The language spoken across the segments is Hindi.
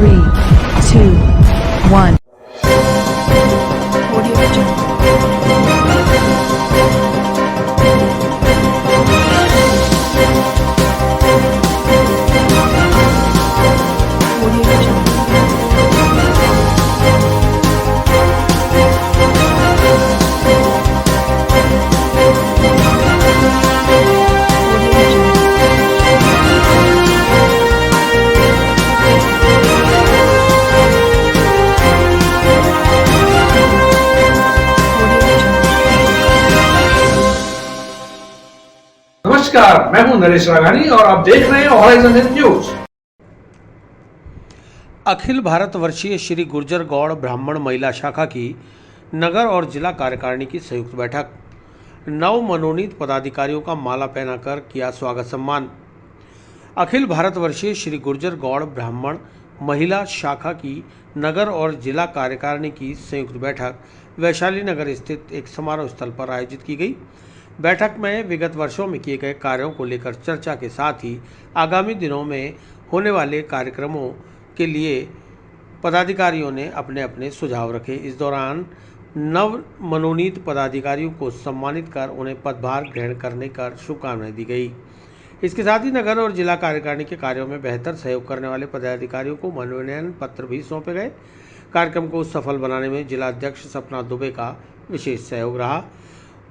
3, 2, 1. Audio Jungle. Audio Jungle. Audio Jungle. Audio Jungle. नमस्कार, मैं हूं नरेश राघानी और आप देख रहे हैं हॉराइजन न्यूज। अखिल भारत वर्षीय श्री गुर्जर गौड़ ब्राह्मण महिला शाखा की नगर और जिला कार्यकारिणी की संयुक्त बैठक। नव मनोनीत पदाधिकारियों का माला पहनाकर किया स्वागत सम्मान। अखिल भारत वर्षीय श्री गुर्जर गौड़ ब्राह्मण महिला शाखा की नगर और जिला कार्यकारिणी की संयुक्त बैठक वैशाली नगर स्थित एक समारोह स्थल पर आयोजित की गई। बैठक में विगत वर्षों में किए गए कार्यों को लेकर चर्चा के साथ ही आगामी दिनों में होने वाले कार्यक्रमों के लिए पदाधिकारियों ने अपने अपने सुझाव रखे। इस दौरान नव मनोनीत पदाधिकारियों को सम्मानित कर उन्हें पदभार ग्रहण करने का शुभकामनाएं दी गई। इसके साथ ही नगर और जिला कार्यकारिणी के कार्यों में बेहतर सहयोग करने वाले पदाधिकारियों को मनोनयन पत्र भी सौंपे गए। कार्यक्रम को सफल बनाने में जिला अध्यक्ष सपना दुबे का विशेष सहयोग रहा।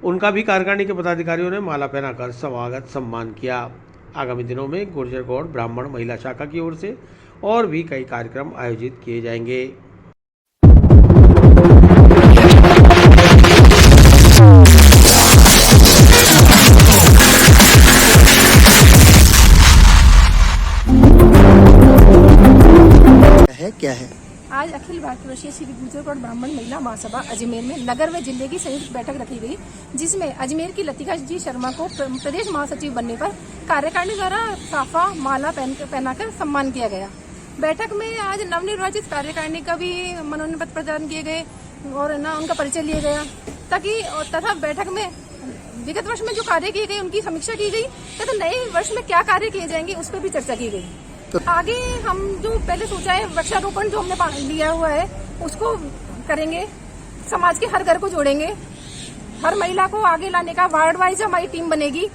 उनका भी कार्यकारिणी के पदाधिकारियों ने माला पहनाकर स्वागत सम्मान किया। आगामी दिनों में गुर्जर गौड़ ब्राह्मण महिला शाखा की ओर से और भी कई कार्यक्रम आयोजित किए जाएंगे। क्या है? आज अखिल भारतीय श्री गुर्जर गौड़ ब्राह्मण महिला महासभा अजमेर में नगर व जिले की संयुक्त बैठक रखी गई, जिसमें अजमेर की लतिका जी शर्मा को प्रदेश महासचिव बनने पर कार्यकारिणी द्वारा साफा माला पहनाकर सम्मान किया गया। बैठक में आज नवनिर्वाचित कार्यकारिणी का भी मनोनयन पत्र प्रदान किए गए और उनका परिचय लिया गया, ताकि तथा बैठक में विगत वर्ष में जो कार्य किए गए उनकी समीक्षा की गई तथा नए वर्ष में क्या कार्य किए जाएंगे उस पर भी चर्चा की गई। आगे हम जो पहले सोचा है वृक्षारोपण जो हमने लिया हुआ है उसको करेंगे, समाज के हर घर को जोड़ेंगे, हर महिला को आगे लाने का वार्ड वाइज हमारी टीम बनेगी।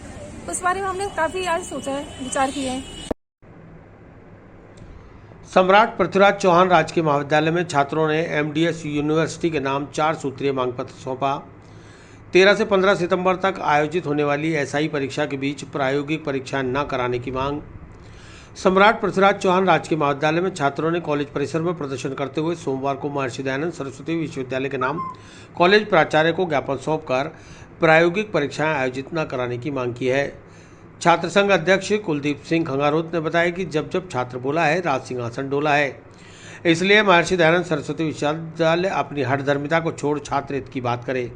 उस बारे में हमने काफी आज सोचा है, विचार किए हैं। सम्राट पृथ्वीराज चौहान राजकीय महाविद्यालय में छात्रों ने एमडीएस यूनिवर्सिटी के नाम 4 सूत्रीय मांग पत्र सौंपा। 13 से 15 सितंबर तक आयोजित होने वाली एसआई परीक्षा के बीच प्रायोगिक परीक्षा न कराने की मांग। सम्राट पृथ्वीराज चौहान राजकीय महाविद्यालय में छात्रों ने कॉलेज परिसर में प्रदर्शन करते हुए सोमवार को महर्षि दयानंद सरस्वती विश्वविद्यालय के नाम कॉलेज प्राचार्य को ज्ञापन सौंपकर प्रायोगिक परीक्षाएं आयोजित न कराने की मांग की है। छात्र संघ अध्यक्ष कुलदीप सिंह खंगारोत ने बताया कि जब जब छात्र बोला है राज सिंहासन डोला है, इसलिए महर्षि दयानंद सरस्वती विश्वविद्यालय अपनी हठधर्मिता को छोड़ छात्र हित की बात करे।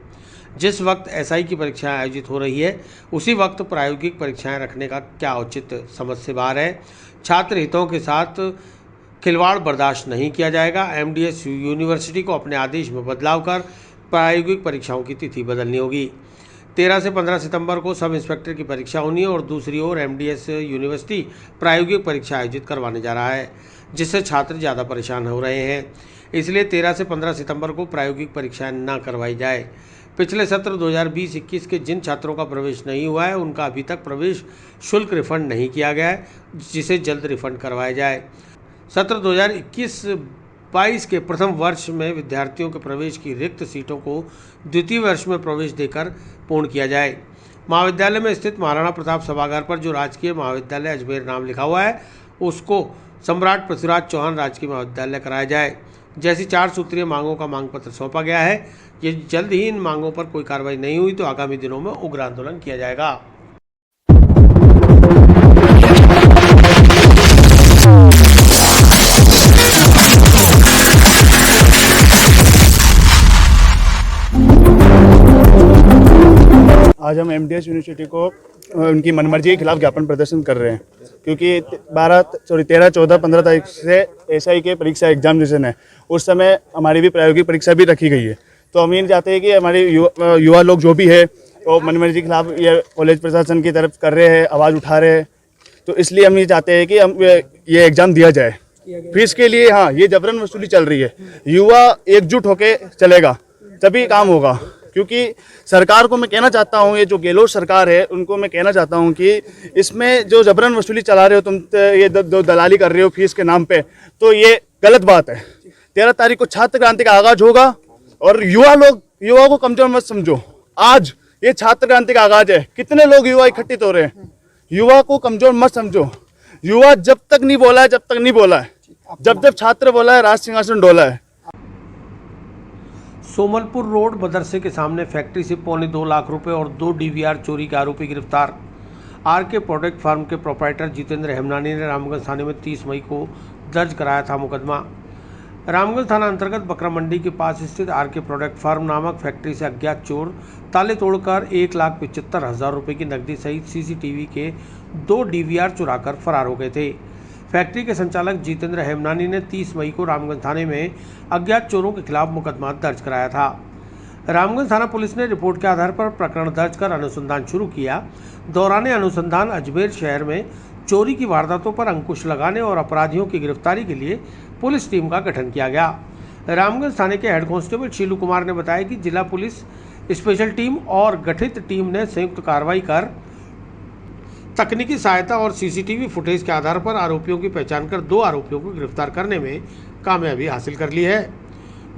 जिस वक्त एसआई की परीक्षाएं आयोजित हो रही है उसी वक्त प्रायोगिक परीक्षाएं रखने का क्या औचित समझ से बाहर है। छात्र हितों के साथ खिलवाड़ बर्दाश्त नहीं किया जाएगा। एमडीएस यूनिवर्सिटी को अपने आदेश में बदलाव कर प्रायोगिक परीक्षाओं की तिथि बदलनी होगी। 13 से 15 सितंबर को सब इंस्पेक्टर की परीक्षा होनी है और दूसरी ओर एमडीएस यूनिवर्सिटी प्रायोगिक परीक्षा आयोजित करवाने जा रहा है, जिससे छात्र ज़्यादा परेशान हो रहे हैं। इसलिए 13 से 15 सितंबर को प्रायोगिक परीक्षाएं न करवाई जाए। पिछले सत्र 2020-21 के जिन छात्रों का प्रवेश नहीं हुआ है उनका अभी तक प्रवेश शुल्क रिफंड नहीं किया गया है, जिसे जल्द रिफंड करवाया जाए। सत्र 2021-22 के प्रथम वर्ष में विद्यार्थियों के प्रवेश की रिक्त सीटों को द्वितीय वर्ष में प्रवेश देकर पूर्ण किया जाए। महाविद्यालय में स्थित महाराणा प्रताप सभागार पर जो राजकीय महाविद्यालय अजमेर नाम लिखा हुआ है उसको सम्राट पृथ्वीराज चौहान राजकीय महाविद्यालय कराया जाए। जैसी 4 सूत्रीय मांगों का मांग पत्र सौंपा गया है, ये जल्द ही इन मांगों पर कोई कार्रवाई नहीं हुई तो आगामी दिनों में उग्र आंदोलन किया जाएगा। आज हम एमडीएस यूनिवर्सिटी को उनकी मनमर्जी के खिलाफ ज्ञापन प्रदर्शन कर रहे हैं, क्योंकि 13, 14, 15 तारीख से एसआई के परीक्षा एग्जामिनेशन है। उस समय हमारी भी प्रायोगिक परीक्षा भी रखी गई है। तो हम ये चाहते हैं कि हमारे युवा लोग जो भी है वो मनमर्जी के खिलाफ ये कॉलेज प्रशासन की तरफ कर रहे हैं, आवाज़ उठा रहे हैं। तो इसलिए हम ये चाहते हैं कि हम ये एग्ज़ाम दिया जाए फीस के लिए हाँ ये जबरन वसूली चल रही है। युवा एकजुट होके चलेगा तभी काम होगा, क्योंकि सरकार को मैं कहना चाहता हूँ, ये जो गहलोत सरकार है उनको मैं कहना चाहता हूँ कि इसमें जो जबरन वसूली चला रहे हो तुम, ये दलाली कर रहे हो फीस के नाम पे, तो ये गलत बात है। 13 तारीख को छात्र क्रांति का आगाज होगा और युवा को कमजोर मत समझो। आज ये छात्र क्रांति का आगाज है, कितने लोग युवा इकट्ठित हो रहे हैं, युवा को कमजोर मत समझो। युवा जब तक नहीं बोला है, जब छात्र बोला है राज सिंहासन डोला है। सोमलपुर रोड मदरसे के सामने फैक्ट्री से 2.25 लाख रुपए और 2 DVR चोरी के आरोपी गिरफ्तार। आरके प्रोडक्ट फार्म के प्रोप्राइटर जितेंद्र हेमनानी ने रामगंज थाने में 30 मई को दर्ज कराया था मुकदमा। रामगंज थाना अंतर्गत बकरा मंडी के पास स्थित आरके प्रोडक्ट फार्म नामक फैक्ट्री से अज्ञात चोर ताले तोड़कर 1,75,000 रुपये की नकदी सहित CCTV के 2 DVR चुराकर फरार हो गए थे। फैक्ट्री के संचालक जितेंद्र हेमनानी ने 30 मई को रामगंज थाने में अज्ञात चोरों के खिलाफ मुकदमा दर्ज कराया था। रामगंज थाना पुलिस ने रिपोर्ट के आधार पर प्रकरण दर्ज कर अनुसंधान शुरू किया। दौरान अनुसंधान अजमेर शहर में चोरी की वारदातों पर अंकुश लगाने और अपराधियों की गिरफ्तारी के लिए पुलिस टीम का गठन किया गया। रामगंज थाने के हेड कांस्टेबल शीलू कुमार ने बताया कि जिला पुलिस स्पेशल टीम और गठित टीम ने संयुक्त कार्रवाई कर तकनीकी सहायता और CCTV फुटेज के आधार पर आरोपियों की पहचान कर 2 आरोपियों को गिरफ्तार करने में कामयाबी हासिल कर ली है।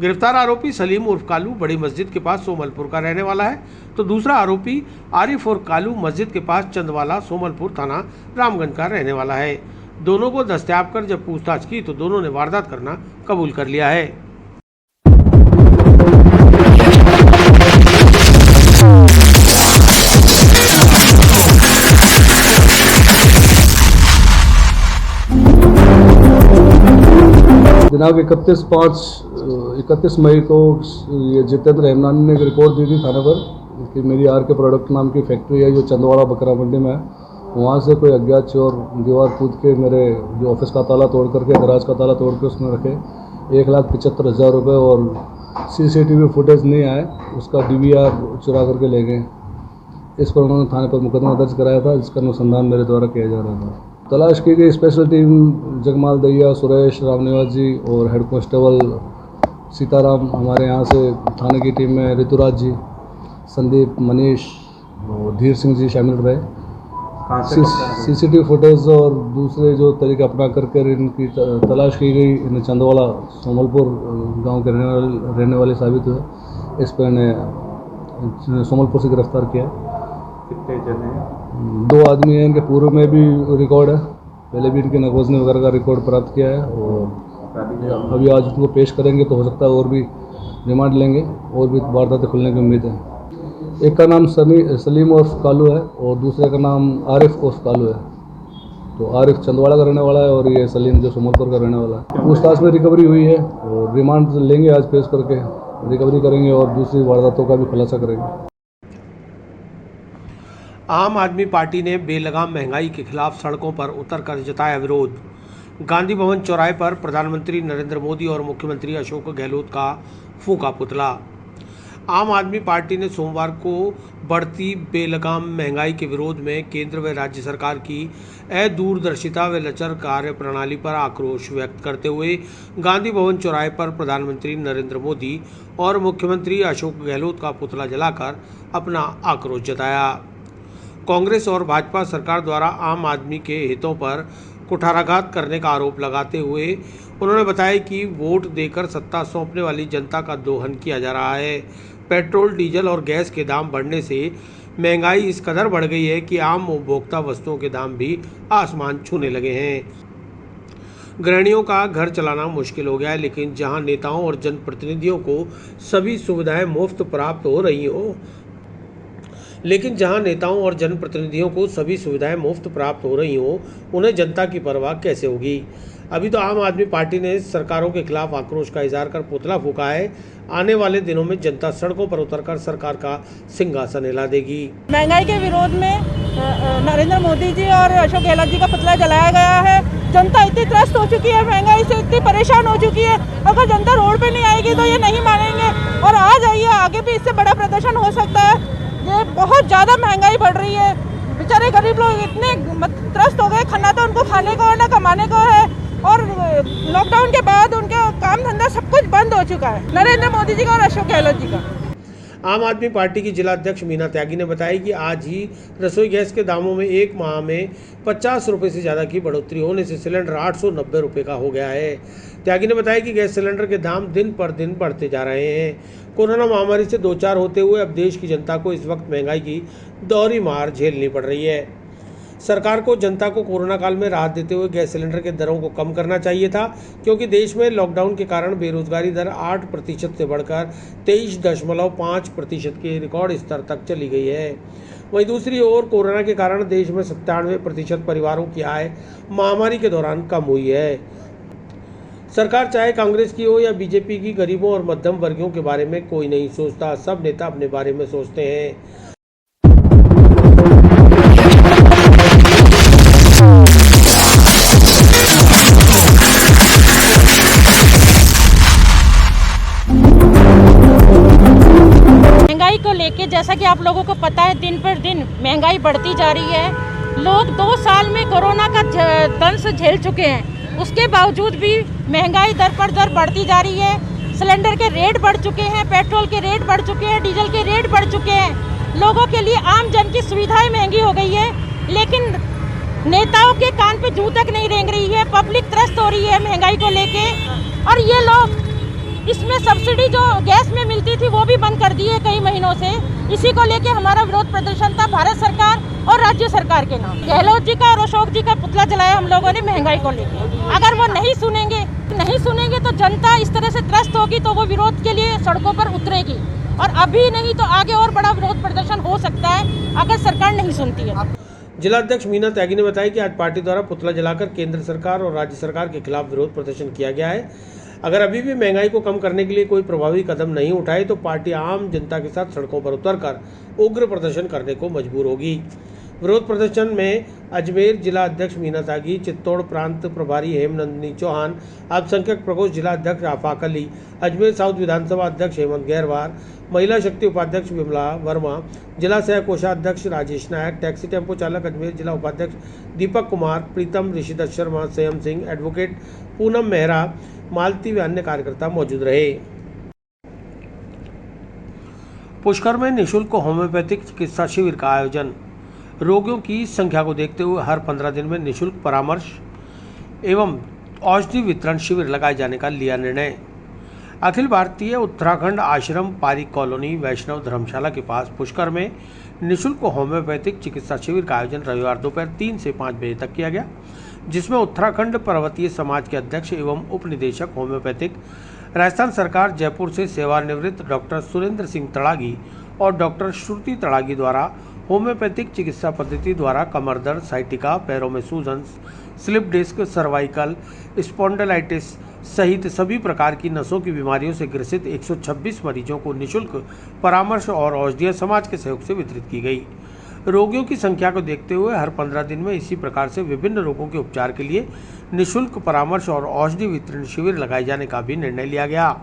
गिरफ्तार आरोपी सलीम उर्फ कालू बड़ी मस्जिद के पास सोमलपुर का रहने वाला है, तो दूसरा आरोपी आरिफ और कालू मस्जिद के पास चंदवाला सोमलपुर थाना रामगंज का रहने वाला है। दोनों को दस्तयाब कर जब पूछताछ की तो दोनों ने वारदात करना कबूल कर लिया है। दिनांक 31 मई को ये जितेंद्र हेमनानी ने एक रिपोर्ट दी थी थाने पर कि मेरी आरके प्रोडक्ट नाम की फैक्ट्री है जो चंदवाड़ा बकरा मंडी में है, वहाँ से कोई अज्ञात चोर दीवार कूद के मेरे जो ऑफिस का ताला तोड़ करके गराज का ताला तोड़ के उसमें रखे 1,75,000 रुपये और CCTV फुटेज नहीं आए, उसका DVR चुरा करके ले गए। इस पर उन्होंने थाने पर मुकदमा दर्ज कराया था, जिसका अनुसंधान मेरे द्वारा किया जा रहा था। तलाश की गई स्पेशल टीम जगमाल दैया, सुरेश, रामनिवास जी और हेड कांस्टेबल सीताराम, हमारे यहाँ से थाने की टीम में ऋतुराज जी, संदीप, मनीष और धीर सिंह जी शामिल रहे। CCTV फुटेज और दूसरे जो तरीके अपना करके इनकी तलाश की गई, इन्हें चंदवाला सोमलपुर गांव के रहने वाले साबित हुए। इस पर इन्हें सोमलपुर से गिरफ्तार किया। कितने जने हैं? 2 आदमी हैं, इनके पूर्व में भी रिकॉर्ड है, पहले भी इनके नगोजने वगैरह का रिकॉर्ड प्राप्त किया है और अभी आज उनको पेश करेंगे तो हो सकता है और भी रिमांड लेंगे और भी वारदातें खुलने की उम्मीद है। एक का नाम सलीम उर्फ कालू है और दूसरे का नाम आरिफ उर्फ कालू है। तो आरिफ चंदवाड़ा का रहने वाला है और ये सलीम जो सोमलपुर का रहने वाला है। पूछताछ में रिकवरी हुई है और रिमांड लेंगे, आज पेश करके रिकवरी करेंगे और दूसरी वारदातों का भी खुलासा करेंगे। आम आदमी पार्टी ने बेलगाम महंगाई के खिलाफ सड़कों पर उतरकर जताया विरोध। गांधी भवन चौराहे पर प्रधानमंत्री नरेंद्र मोदी और मुख्यमंत्री अशोक गहलोत का फूंका पुतला। आम आदमी पार्टी ने सोमवार को बढ़ती बेलगाम महंगाई के विरोध में केंद्र व राज्य सरकार की अदूरदर्शिता व लचर कार्य प्रणाली पर आक्रोश व्यक्त करते हुए गांधी भवन चौराहे पर प्रधानमंत्री नरेंद्र मोदी और मुख्यमंत्री अशोक गहलोत का पुतला जलाकर अपना आक्रोश जताया। कांग्रेस और भाजपा सरकार द्वारा आम आदमी के हितों पर कुठाराघात करने का आरोप लगाते हुए उन्होंने बताया कि वोट देकर सत्ता सौंपने वाली जनता का दोहन किया जा रहा है। पेट्रोल, डीजल और गैस के दाम बढ़ने से महंगाई इस कदर बढ़ गई है कि आम उपभोक्ता वस्तुओं के दाम भी आसमान छूने लगे हैं। गृहिणियों का घर चलाना मुश्किल हो गया है, लेकिन जहां नेताओं और जनप्रतिनिधियों को सभी सुविधाएं मुफ्त प्राप्त हो रही हो उन्हें जनता की परवाह कैसे होगी। अभी तो आम आदमी पार्टी ने सरकारों के खिलाफ आक्रोश का इजहार कर पुतला फूंका है। आने वाले दिनों में जनता सड़कों पर उतरकर सरकार का सिंहासन हिला देगी। महंगाई के विरोध में नरेंद्र मोदी जी और अशोक गहलोत जी का पुतला जलाया गया है। जनता इतनी त्रस्त हो चुकी है, महंगाई से इतनी परेशान हो चुकी है। अगर जनता रोड पे नहीं आएगी तो ये नहीं मानेंगे और आ जाइए, आगे भी इससे बड़ा प्रदर्शन हो सकता है। ये बहुत ज़्यादा महंगाई बढ़ रही है, बेचारे गरीब लोग इतने त्रस्त हो गए, खाना तो उनको खाने को है ना कमाने को है। और लॉकडाउन के बाद उनका काम धंधा सब कुछ बंद हो चुका है, नरेंद्र मोदी जी का और अशोक गहलोत जी का। आम आदमी पार्टी की जिला अध्यक्ष मीना त्यागी ने बताया कि आज ही रसोई गैस के दामों में एक माह में 50 रुपये से ज़्यादा की बढ़ोतरी होने से सिलेंडर 890 रुपये का हो गया है। त्यागी ने बताया कि गैस सिलेंडर के दाम दिन पर दिन बढ़ते जा रहे हैं। कोरोना महामारी से दो चार होते हुए अब देश की जनता को इस वक्त महंगाई की दोहरी मार झेलनी पड़ रही है। सरकार को जनता को कोरोना काल में राहत देते हुए गैस सिलेंडर के दरों को कम करना चाहिए था, क्योंकि देश में लॉकडाउन के कारण बेरोजगारी दर 8% से बढ़कर 23.5% के रिकॉर्ड स्तर तक चली गई है। वहीं दूसरी ओर कोरोना के कारण देश में 97% परिवारों की आय महामारी के दौरान कम हुई है। सरकार चाहे कांग्रेस की हो या बीजेपी की, गरीबों और मध्यम वर्गों के बारे में कोई नहीं सोचता। सब नेता अपने बारे में सोचते हैं। महंगाई को लेके जैसा कि आप लोगों को पता है, दिन पर दिन महंगाई बढ़ती जा रही है। लोग 2 साल में कोरोना का दंश झेल चुके हैं, उसके बावजूद भी महंगाई दर पर दर बढ़ती जा रही है। सिलेंडर के रेट बढ़ चुके हैं, पेट्रोल के रेट बढ़ चुके हैं, डीजल के रेट बढ़ चुके हैं। लोगों के लिए आम जन की सुविधाएं महंगी हो गई है, लेकिन नेताओं के कान पे जूं तक नहीं रेंग रही है। पब्लिक त्रस्त हो रही है महंगाई को लेके, और ये लोग इसमें सब्सिडी जो गैस में मिलती थी वो भी बंद कर दी है कई महीनों से। इसी को लेके हमारा विरोध प्रदर्शन था भारत सरकार और राज्य सरकार के नाम। गहलोत जी का और अशोक जी का पुतला जलाया हम लोगों ने महंगाई को लेके। अगर वो नहीं सुनेंगे तो जनता इस तरह से त्रस्त होगी, तो वो विरोध के लिए सड़कों पर उतरेगी, और अभी नहीं तो आगे और बड़ा विरोध प्रदर्शन हो सकता है अगर सरकार नहीं सुनती है। जिला अध्यक्ष मीना त्यागी ने बताया कि आज पार्टी द्वारा पुतला जलाकर केंद्र सरकार और राज्य सरकार के खिलाफ विरोध प्रदर्शन किया गया है। अगर अभी भी महंगाई को कम करने के लिए कोई प्रभावी कदम नहीं उठाए तो पार्टी आम जनता के साथ सड़कों पर उतरकर उग्र प्रदर्शन करने को मजबूर होगी। विरोध प्रदर्शन में अजमेर जिला अध्यक्ष मीना त्यागी, चित्तौड़ प्रांत प्रभारी हेमनंदिनी चौहान, अल्पसंख्यक प्रकोष्ठ जिला अध्यक्ष आफाक अली, अजमेर साउथ विधानसभा अध्यक्ष हेमंत गहरवार, महिला शक्ति उपाध्यक्ष विमला वर्मा, जिला सह कोषाध्यक्ष राजेश नायक, टैक्सी टेम्पो चालक अजमेर जिला उपाध्यक्ष दीपक कुमार, प्रीतम, ऋषिदत्त शर्मा, संयम सिंह, एडवोकेट पूनम मेहरा, मालती व अन्य कार्यकर्ता मौजूद रहे। पुष्कर में निःशुल्क होम्योपैथिक चिकित्सा शिविर का आयोजन। रोगियों की संख्या को देखते हुए हर 15 दिन में निःशुल्क परामर्श एवं औषधि वितरण शिविर लगाए जाने का लिया निर्णय। अखिल भारतीय उत्तराखंड आश्रम पारिक कॉलोनी वैष्णव धर्मशाला के पास पुष्कर में निःशुल्क होम्योपैथिक चिकित्सा शिविर का आयोजन रविवार दोपहर 3 से 5 बजे तक किया गया, जिसमें उत्तराखंड पर्वतीय समाज के अध्यक्ष एवं उप निदेशक होम्योपैथिक राजस्थान सरकार जयपुर से सेवानिवृत्त डॉक्टर सुरेंद्र सिंह तड़ागी और डॉक्टर श्रुति तड़ागी द्वारा होम्योपैथिक चिकित्सा पद्धति द्वारा कमर दर्द, साइटिका, पैरों में सूजन, स्लिप डिस्क, सर्वाइकल स्पॉन्डिलाइटिस सहित सभी प्रकार की नसों की बीमारियों से ग्रसित 126 मरीजों को निःशुल्क परामर्श और औषधियाँ समाज के सहयोग से वितरित की गई। रोगियों की संख्या को देखते हुए हर 15 दिन में इसी प्रकार से विभिन्न रोगों के उपचार के लिए निःशुल्क परामर्श और औषधि वितरण शिविर लगाए जाने का भी निर्णय लिया गया।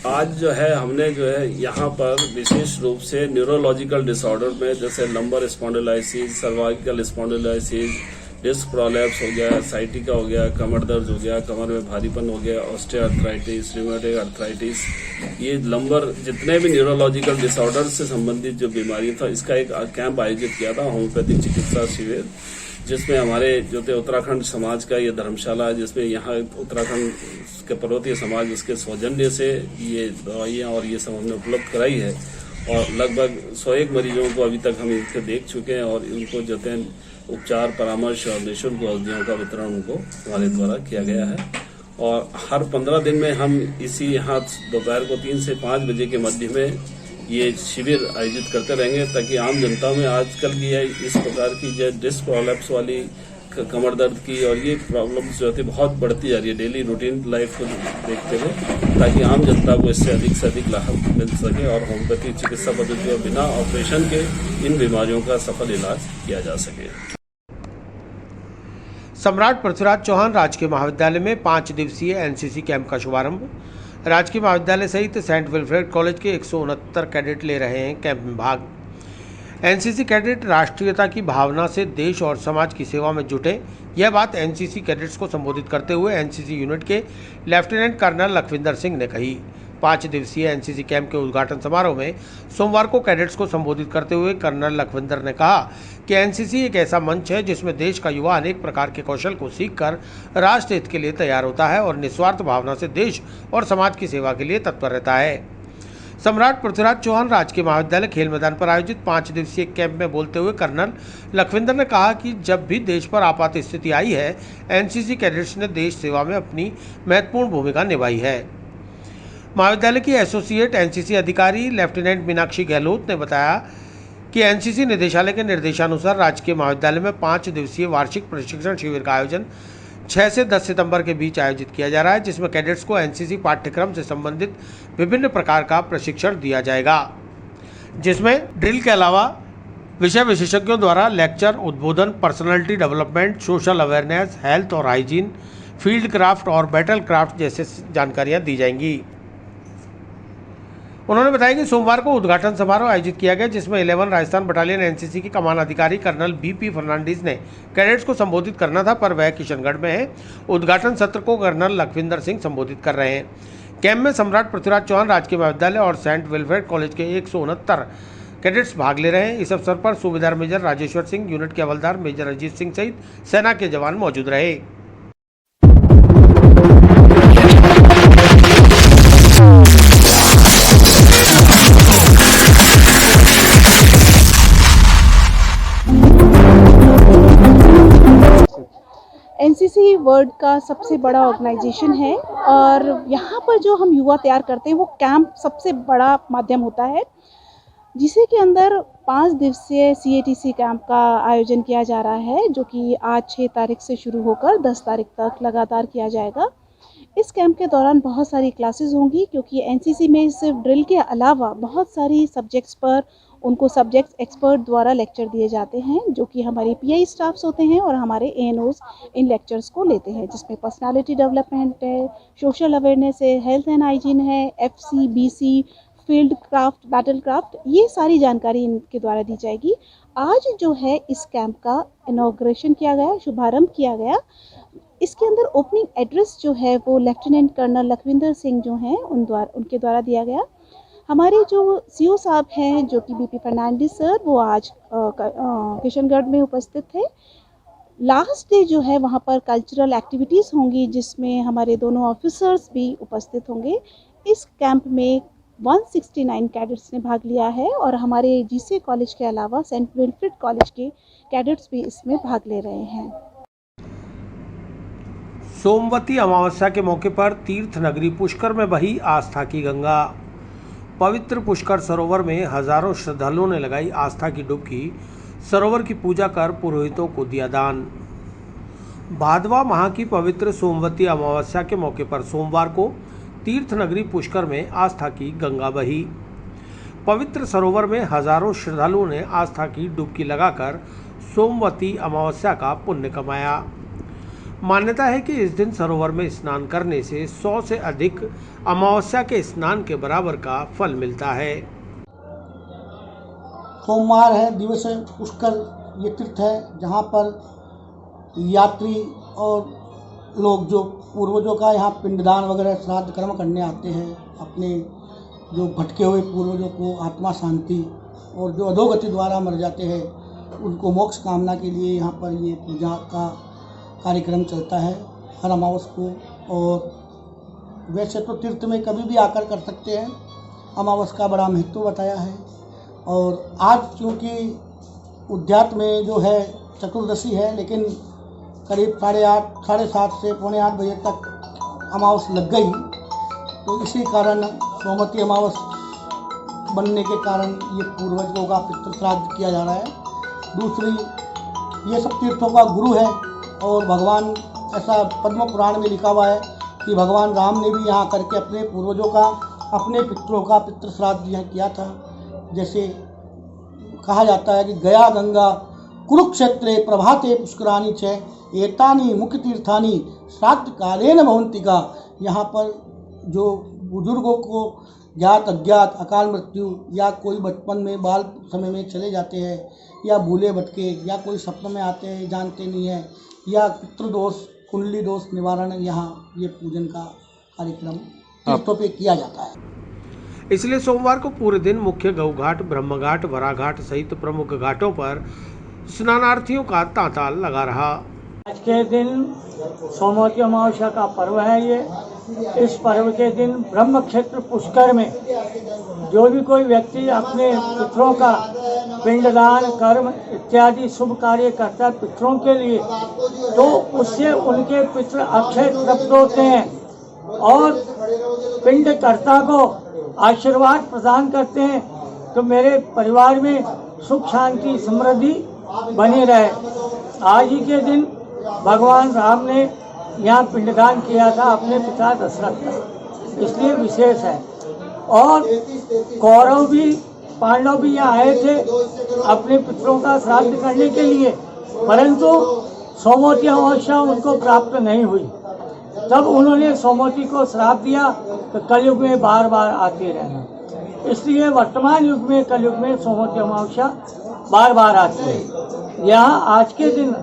आज जो है हमने जो है यहाँ पर विशेष रूप से न्यूरोलॉजिकल डिसऑर्डर में जैसे lumbar spondylosis, cervical spondylosis, disc prolapse हो गया, साइटिका हो गया, कमर दर्द हो गया, कमर में भारीपन हो गया, ऑस्टियोआर्थराइटिस, रिमेटॉइड आर्थराइटिस, ये लंबर जितने भी न्यूरोलॉजिकल डिसऑर्डर से संबंधित जो बीमारी था, इसका एक कैंप आयोजित किया था, होम्योपैथिक चिकित्सा शिविर, जिसमें हमारे जो थे उत्तराखंड समाज का ये धर्मशाला, जिसमें यहाँ उत्तराखंड के पर्वतीय समाज उसके सौजन्य से ये दवाइयाँ और ये सब हमने उपलब्ध कराई है, और लगभग 101 मरीजों को अभी तक हम इनके देख चुके हैं, और इनको जो थे उपचार, परामर्श और निःशुल्क औषधियों का वितरण उनको हमारे द्वारा किया गया है। और हर 15 दिन में हम इसी यहाँ दोपहर को 3 से 5 बजे के मध्य में ये शिविर आयोजित करते रहेंगे, ताकि आम जनता में आजकल की इस प्रकार की जो डिस्क प्रोलैप्स वाली, कमर दर्द की और ये प्रॉब्लम्स जो होती है बहुत बढ़ती जा रही है डेली रूटीन लाइफ को देखते हुए, ताकि आम जनता को इससे अधिक से अधिक लाभ मिल सके और होम्योपैथिक चिकित्सा पद्धति और बिना ऑपरेशन के इन बीमारियों का सफल इलाज किया जा सके। सम्राट पृथ्वीराज चौहान राजकीय महाविद्यालय में 5 दिवसीय एनसीसी कैंप का शुभारंभ। राजकीय महाविद्यालय सहित सेंट विल्फ्रेड कॉलेज के 169 कैडेट ले रहे हैं कैंप में भाग। एनसीसी कैडेट राष्ट्रीयता की भावना से देश और समाज की सेवा में जुटे। यह बात एनसीसी कैडेट्स को संबोधित करते हुए एनसीसी यूनिट के लेफ्टिनेंट कर्नल लखविंदर सिंह ने कही। 5 दिवसीय एनसीसी कैंप के उद्घाटन समारोह में सोमवार को कैडेट्स को संबोधित करते हुए कर्नल लखविंदर ने कहा कि एनसीसी एक ऐसा मंच है जिसमें देश का युवा अनेक प्रकार के कौशल को सीखकर राष्ट्र हित के लिए तैयार होता है और निस्वार्थ भावना से देश और समाज की सेवा के लिए तत्पर रहता है। सम्राट पृथ्वीराज चौहान राजकीय महाविद्यालय खेल मैदान पर आयोजित 5 दिवसीय कैंप में बोलते हुए कर्नल लखविंदर ने कहा कि जब भी देश पर आपात स्थिति आई है, एनसीसी कैडेट्स ने देश सेवा में अपनी महत्वपूर्ण भूमिका निभाई है। महाविद्यालय की एसोसिएट एनसीसी अधिकारी लेफ्टिनेंट मीनाक्षी गहलोत ने बताया कि एनसीसी निदेशालय के निर्देशानुसार राजकीय महाविद्यालय में 5 दिवसीय वार्षिक प्रशिक्षण शिविर का आयोजन 6 से 10 सितंबर के बीच आयोजित किया जा रहा है, जिसमें कैडेट्स को एनसीसी पाठ्यक्रम से संबंधित विभिन्न प्रकार का प्रशिक्षण दिया जाएगा, जिसमें ड्रिल के अलावा विषय विशेषज्ञों द्वारा लेक्चर, उद्बोधन, personality development, social awareness, health और हाइजीन, फील्ड क्राफ्ट और बैटल क्राफ्ट जैसे जानकारियाँ दी जाएंगी। उन्होंने बताया कि सोमवार को उद्घाटन समारोह आयोजित किया गया, जिसमें 11 राजस्थान बटालियन एनसीसी के कमान अधिकारी कर्नल बीपी फर्नांडीज ने कैडेट्स को संबोधित करना था, पर वह किशनगढ़ में है। उद्घाटन सत्र को कर्नल लखविंदर सिंह संबोधित कर रहे हैं। कैंप में सम्राट पृथ्वीराज चौहान राजकीय महाविद्यालय और सेंट विल्फ्रेड कॉलेज के 169 कैडेट्स भाग ले रहे हैं। इस अवसर पर सूबेदार मेजर राजेश्वर सिंह, यूनिट के हवलदार मेजर अजीत सिंह सहित सेना के जवान मौजूद रहे। एनसीसी वर्ल्ड का सबसे बड़ा ऑर्गेनाइजेशन है और यहाँ पर जो हम युवा तैयार करते हैं वो कैंप सबसे बड़ा माध्यम होता है, जिसे के अंदर 5 दिवसीय CATC कैंप का आयोजन किया जा रहा है, जो कि आज 6 तारीख से शुरू होकर 10 तारीख तक लगातार किया जाएगा। इस कैंप के दौरान बहुत सारी क्लासेस होंगी, क्योंकि एनसीसी में सिर्फ ड्रिल के अलावा बहुत सारी सब्जेक्ट्स पर उनको सब्जेक्ट्स एक्सपर्ट द्वारा लेक्चर दिए जाते हैं, जो कि हमारे PI स्टाफ्स होते हैं और हमारे ANOs इन लेक्चर्स को लेते हैं, जिसमें पर्सनालिटी डेवलपमेंट है, सोशल अवेयरनेस है, हेल्थ एंड हाइजीन है, FC, BC, field craft, battle craft, ये सारी जानकारी इनके द्वारा दी जाएगी। आज जो है इस कैंप का इनॉग्रेशन किया गया, शुभारंभ किया गया। इसके अंदर ओपनिंग एड्रेस जो है वो लेफ्टिनेंट कर्नल लखविंदर सिंह जो हैं उनके द्वारा दिया गया। हमारे जो CO साहब हैं, जो कि BP फर्नांडीज सर, वो आज किशनगढ़ में उपस्थित थे। लास्ट डे जो है वहाँ पर कल्चरल एक्टिविटीज़ होंगी, जिसमें हमारे दोनों ऑफिसर्स भी उपस्थित होंगे। इस कैंप में 169 कैडेट्स ने भाग लिया है और हमारे GC कॉलेज के अलावा सेंट विल्फ्रेड कॉलेज के कैडेट्स भी इसमें भाग ले रहे हैं। सोमवती अमावस्या के मौके पर तीर्थ नगरी पुष्कर में बही आस्था की गंगा। पवित्र पुष्कर सरोवर में हजारों श्रद्धालुओं ने लगाई आस्था की डुबकी। सरोवर की पूजा कर पुरोहितों को दिया दान। भादवा माह की पवित्र सोमवती अमावस्या के मौके पर सोमवार को तीर्थ नगरी पुष्कर में आस्था की गंगा बही। पवित्र सरोवर में हजारों श्रद्धालुओं ने आस्था की डुबकी लगाकर सोमवती अमावस्या का पुण्य कमाया। मान्यता है कि इस दिन सरोवर में स्नान करने से 100 से अधिक अमावस्या के स्नान के बराबर का फल मिलता है। सोमवार है, दिवस है पुष्कर, ये तीर्थ है जहाँ पर यात्री और लोग जो पूर्वजों का यहाँ पिंडदान वगैरह श्राद्ध कर्म करने आते हैं, अपने जो भटके हुए पूर्वजों को आत्मा शांति, और जो अधोगति द्वारा मर जाते हैं उनको मोक्ष कामना के लिए यहाँ पर ये पूजा का कार्यक्रम चलता है हर अमावस्या को। और वैसे तो तीर्थ में कभी भी आकर कर सकते हैं, अमावस्या का बड़ा महत्व बताया है। और आज चूँकि उद्यात में जो है चतुर्दशी है, लेकिन करीब 8:30 साढ़े 7 से पौने 8 बजे तक अमावस्या लग गई, तो इसी कारण सोमवती अमावस्या बनने के कारण ये पूर्वजों का पितृ श्राद्ध किया जा रहा है। दूसरी, ये सब तीर्थों का गुरु है और भगवान, ऐसा पद्म पुराण में लिखा हुआ है कि भगवान राम ने भी यहाँ करके अपने पूर्वजों का, अपने पितरों का पितृ श्राद्ध यहाँ किया था। जैसे कहा जाता है कि गया गंगा कुरुक्षेत्रे प्रभाते पुष्कराणि च एतानि मुख्य तीर्थानि श्राद्ध कालेन भवन्ति का। यहाँ पर जो बुजुर्गों को ज्ञात अज्ञात अकाल मृत्यु या कोई बचपन में बाल समय में चले जाते हैं या भूले भटके या कोई सपनों में आते हैं जानते नहीं है या पितृदोष कुंडली दोष निवारण यहाँ ये पूजन का कार्यक्रम तीर्थों पे किया जाता है। इसलिए सोमवार को पूरे दिन मुख्य गौ घाट, ब्रह्म घाट, वरा घाट सहित प्रमुख घाटों पर स्नानार्थियों का तांता लगा रहा। आज के दिन सोमवती अमावस्या का पर्व है। ये इस पर्व के दिन ब्रह्म क्षेत्र पुष्कर में जो भी कोई व्यक्ति अपने पितरों का पिंडदान कर्म इत्यादि शुभ कार्य करता है पितरों के लिए, तो उससे उनके पितर अक्षय तृप्त होते हैं और पिंडकर्ता को आशीर्वाद प्रदान करते हैं तो मेरे परिवार में सुख शांति समृद्धि बनी रहे। आज ही के दिन भगवान राम ने यहाँ पिंडदान किया था अपने पिता दशरथ का, इसलिए विशेष है। और कौरव भी पांडव भी यहाँ आए थे अपने पितरों का श्राद्ध करने के लिए, परंतु सोमवती अमावस्या उनको प्राप्त नहीं हुई। तब उन्होंने सोमवती को श्राप दिया तो कलयुग में बार बार आते रहना, इसलिए वर्तमान युग में कलयुग में सोमवती अमावस्या बार बार आती है। यहाँ आज के दिन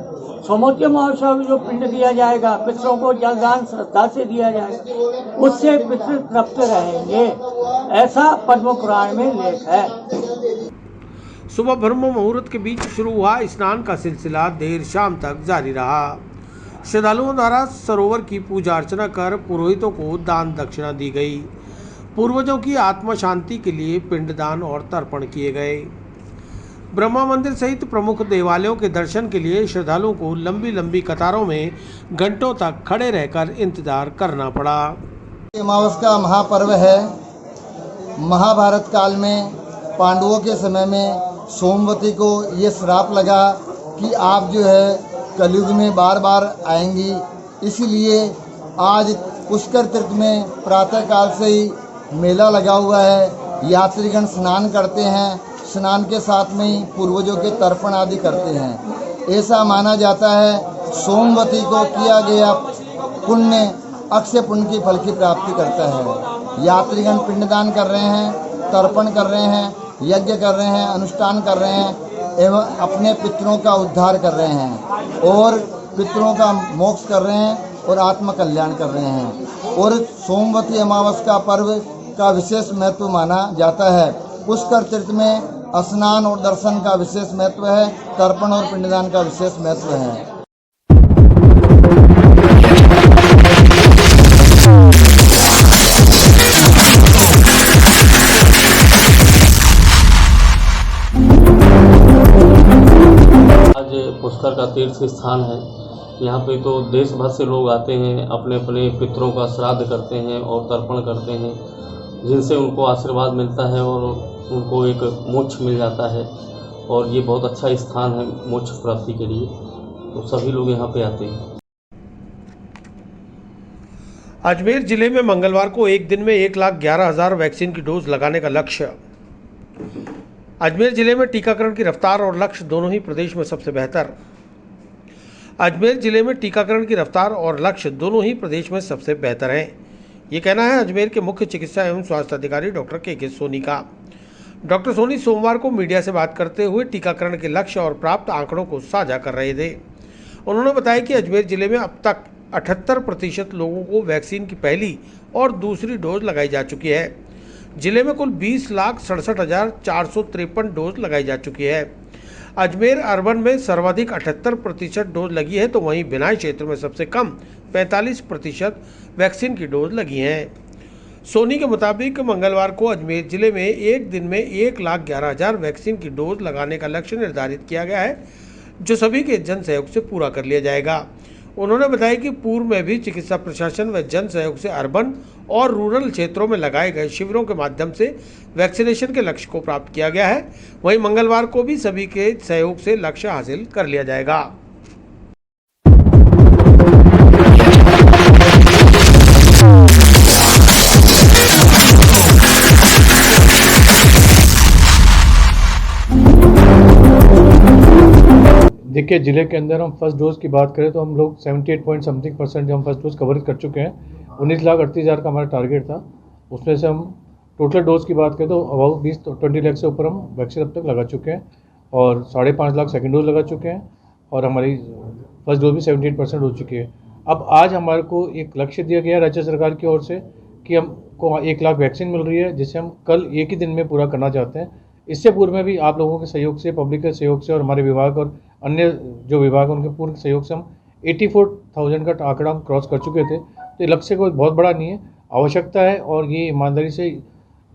सोमवती अमावस्या में जो पिंड दिया जाएगा पितरों को जलदान श्रद्धा से दिया जाएगा, उससे पितृ तृप्त रहेंगे, ऐसा पद्म पुराण में लेख है। सुबह ब्रह्म मुहूर्त के बीच शुरू हुआ स्नान का सिलसिला देर शाम तक जारी रहा। श्रद्धालुओं द्वारा सरोवर की पूजा अर्चना कर पुरोहितों को दान दक्षिणा दी गई। पूर्वजों की आत्मा शांति के लिए पिंडदान और तर्पण किए गए। ब्रह्मा मंदिर सहित प्रमुख देवालयों के दर्शन के लिए श्रद्धालुओं को लंबी लंबी कतारों में घंटों तक खड़े रहकर इंतजार करना पड़ा। अमावस्या का महापर्व है। महाभारत काल में पांडवों के समय में सोमवती को ये श्राप लगा कि आप जो है कलयुग में बार बार आएंगी, इसलिए आज पुष्कर तीर्थ में प्रातः काल से ही मेला लगा हुआ है। यात्रीगण स्नान करते हैं, स्नान के साथ में ही पूर्वजों के तर्पण आदि करते हैं। ऐसा माना जाता है सोमवती को किया गया पुण्य अक्षय पुण्य की फल की प्राप्ति करता है। यात्रीगण पिंडदान कर रहे हैं, तर्पण कर रहे हैं, यज्ञ कर रहे हैं, अनुष्ठान कर रहे हैं एवं अपने पितरों का उद्धार कर रहे हैं और पितरों का मोक्ष कर रहे हैं और आत्म कल्याण कर रहे हैं। और सोमवती अमावस्या का पर्व का विशेष महत्व माना जाता है। पुष्कर तीर्थ में स्नान और दर्शन का विशेष महत्व है, तर्पण और पिंडदान का विशेष महत्व है। पुष्कर का तीर्थ स्थान है। यहाँ पे तो देश भर से लोग आते हैं, अपने अपने पितरों का श्राद्ध करते हैं और तर्पण करते हैं, जिनसे उनको आशीर्वाद मिलता है और उनको एक मोक्ष मिल जाता है। और ये बहुत अच्छा स्थान है मोक्ष प्राप्ति के लिए, तो सभी लोग यहाँ पे आते हैं। अजमेर जिले में मंगलवार को एक दिन में 1,11,000 वैक्सीन की डोज लगाने का लक्ष्य। अजमेर जिले में टीकाकरण की रफ्तार और लक्ष्य दोनों ही प्रदेश में सबसे बेहतर। अजमेर जिले में टीकाकरण की रफ्तार और लक्ष्य दोनों ही प्रदेश में सबसे बेहतर हैं। ये कहना है अजमेर के मुख्य चिकित्सा एवं स्वास्थ्य अधिकारी डॉक्टर के सोनी का। डॉक्टर सोनी सोमवार को मीडिया से बात करते हुए टीकाकरण के लक्ष्य और प्राप्त आंकड़ों को साझा कर रहे थे। उन्होंने बताया कि अजमेर जिले में अब तक 78% लोगों को वैक्सीन की पहली और दूसरी डोज लगाई जा चुकी है। जिले में कुल 20,67,453 डोज लगाई जा चुकी है। अजमेर अर्बन में सर्वाधिक 78% डोज लगी है, तो वहीं बिनाई क्षेत्र में सबसे कम 45% वैक्सीन की डोज लगी हैं। सोनी के मुताबिक मंगलवार को अजमेर जिले में एक दिन में 1,11,000 वैक्सीन की डोज लगाने का लक्ष्य निर्धारित किया गया है, जो सभी के जन सहयोग से पूरा कर लिया जाएगा। उन्होंने बताया कि पूर्व में भी चिकित्सा प्रशासन व जन सहयोग से अर्बन और रूरल क्षेत्रों में लगाए गए शिविरों के माध्यम से वैक्सीनेशन के लक्ष्य को प्राप्त किया गया है। वहीं मंगलवार को भी सभी के सहयोग से लक्ष्य हासिल कर लिया जाएगा। देखिए, ज़िले के अंदर हम फर्स्ट डोज की बात करें तो हम लोग 78% जो हम फर्स्ट डोज कवर कर चुके हैं। 19,38,000 का हमारा टारगेट था। उसमें से हम टोटल डोज की बात करें तो अबाउट 20 लाख से ऊपर हम वैक्सीन अब तक लगा चुके हैं और 5.5 लाख सेकेंड डोज लगा चुके हैं और हमारी फर्स्ट डोज भी 78% हो चुकी है। अब आज हमारे को एक लक्ष्य दिया गया राज्य सरकार की ओर से कि हमको 1 लाख वैक्सीन मिल रही है, जिसे हम कल एक ही दिन में पूरा करना चाहते हैं। इससे पूर्व में भी आप लोगों के सहयोग से, पब्लिक के सहयोग से और हमारे विभाग और अन्य जो विभाग हैं उनके पूर्ण सहयोग से हम 84,000 का आंकड़ा हम क्रॉस कर चुके थे। तो ये लक्ष्य कोई बहुत बड़ा नहीं है, आवश्यकता है और ये ईमानदारी से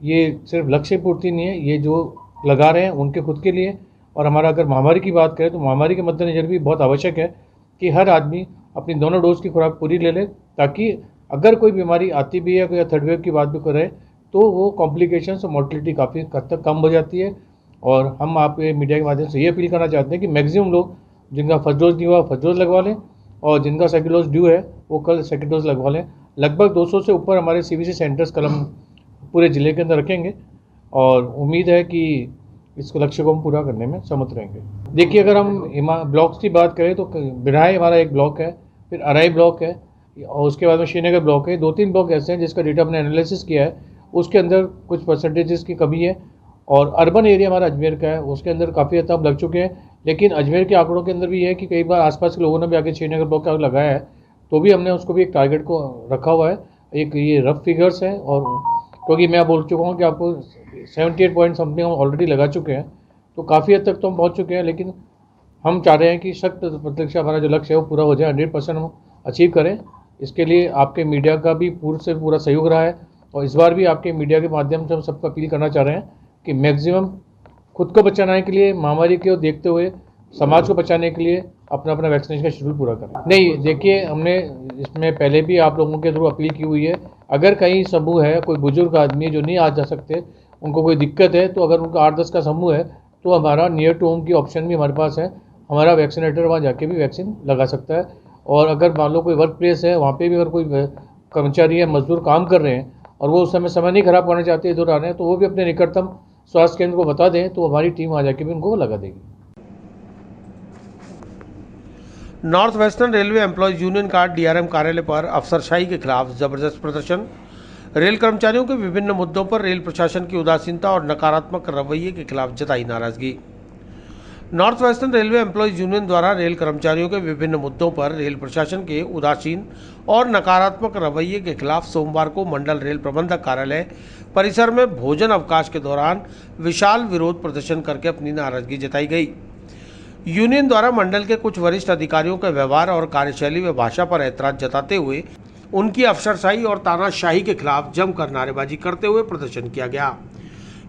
ये सिर्फ लक्ष्य पूर्ति नहीं है, ये जो लगा रहे हैं उनके खुद के लिए। और हमारा अगर महामारी की बात करें तो महामारी के मद्देनज़र भी बहुत आवश्यक है कि हर आदमी अपनी दोनों डोज की खुराक पूरी ले ले, ताकि अगर कोई बीमारी आती भी है या थर्ड वेव की बात भी करे तो वो कॉम्प्लिकेशंस और मोर्टलिटी काफ़ी हद तक कम हो जाती है। और हम आप मीडिया के माध्यम से ये अपील करना चाहते हैं कि मैक्सिमम लोग जिनका फर्स्ट डोज नहीं हुआ फर्स्ट डोज लगवा लें और जिनका सेकंड डोज ड्यू है वो कल सेकंड डोज लगवा लें। लगभग 200 से ऊपर हमारे CBC सेंटर्स कल हम पूरे ज़िले के अंदर रखेंगे और उम्मीद है कि इस लक्ष्य को हम पूरा करने में समर्थ रहेंगे। देखिए, अगर हम ब्लॉक्स की बात करें तो बिरहाई हमारा एक ब्लॉक है, फिर अराई ब्लॉक है और उसके बाद में श्रीनगर ब्लॉक है। 2-3 ब्लॉक ऐसे हैं जिसका डेटा हमने एनालिसिस किया है, उसके अंदर कुछ परसेंटेजेस की कमी है। और अर्बन एरिया हमारा अजमेर का है, उसके अंदर काफ़ी हद तक लग चुके हैं। लेकिन अजमेर के आंकड़ों के अंदर भी है कि कई बार आसपास के लोगों ने भी आगे श्रीनगर ब्लॉक का लगाया है, तो भी हमने उसको भी एक टारगेट को रखा हुआ है। एक ये रफ फिगर्स है और क्योंकि मैं बोल चुका हूँ कि आपको 78 पॉइंट समथिंग हम ऑलरेडी लगा चुके हैं, तो काफ़ी हद तक तो हम पहुँच चुके हैं। लेकिन हम चाह रहे हैं कि शत प्रतिशत हमारा जो लक्ष्य है वो पूरा हो जाए, 100% हम अचीव करें। इसके लिए आपके मीडिया का भी पूरा सहयोग रहा है और इस बार भी आपके मीडिया के माध्यम से हम सबको अपील करना चाह रहे हैं कि मैक्सिमम खुद को बचाने के लिए, महामारी को देखते हुए समाज को बचाने के लिए अपना वैक्सीनेशन का शेड्यूल पूरा करें। नहीं, देखिए, हमने इसमें पहले भी आप लोगों के थ्रू अपील की हुई है, अगर कहीं समूह है, कोई बुजुर्ग आदमी जो नहीं आ जा सकते, उनको कोई दिक्कत है, तो अगर उनका 8-10 का समूह है तो हमारा नियर टू होम की ऑप्शन भी हमारे पास है। हमारा वैक्सीनेटर वहाँ जाके भी वैक्सीन लगा सकता है। और अगर मान लो कोई वर्क प्लेस है, वहाँ पे भी अगर कोई कर्मचारी या मजदूर काम कर रहे हैं और वो उस समय नहीं खराब करना चाहते, इधर आ रहे हैं, तो वो भी अपने निकटतम स्वास्थ्य केंद्र को बता दें, तो हमारी टीम आ जाके भी उनको लगा देगी। North western railway employees union का DRM कार्यालय पर अफसरशाही के खिलाफ जबरदस्त प्रदर्शन। रेल कर्मचारियों के विभिन्न मुद्दों पर रेल प्रशासन की उदासीनता और नकारात्मक रवैये के खिलाफ जताई नाराजगी। North western railway employees union द्वारा रेल कर्मचारियों के विभिन्न मुद्दों पर रेल प्रशासन के उदासीन और नकारात्मक रवैये के खिलाफ सोमवार को मंडल रेल प्रबंधक कार्यालय परिसर में भोजन अवकाश के दौरान विशाल विरोध प्रदर्शन करके अपनी नाराजगी जताई गई। यूनियन द्वारा मंडल के कुछ वरिष्ठ अधिकारियों के व्यवहार और कार्यशैली व भाषा पर ऐतराज जताते हुए उनकी अफसरशाही और तानाशाही के खिलाफ जमकर नारेबाजी करते हुए प्रदर्शन किया गया।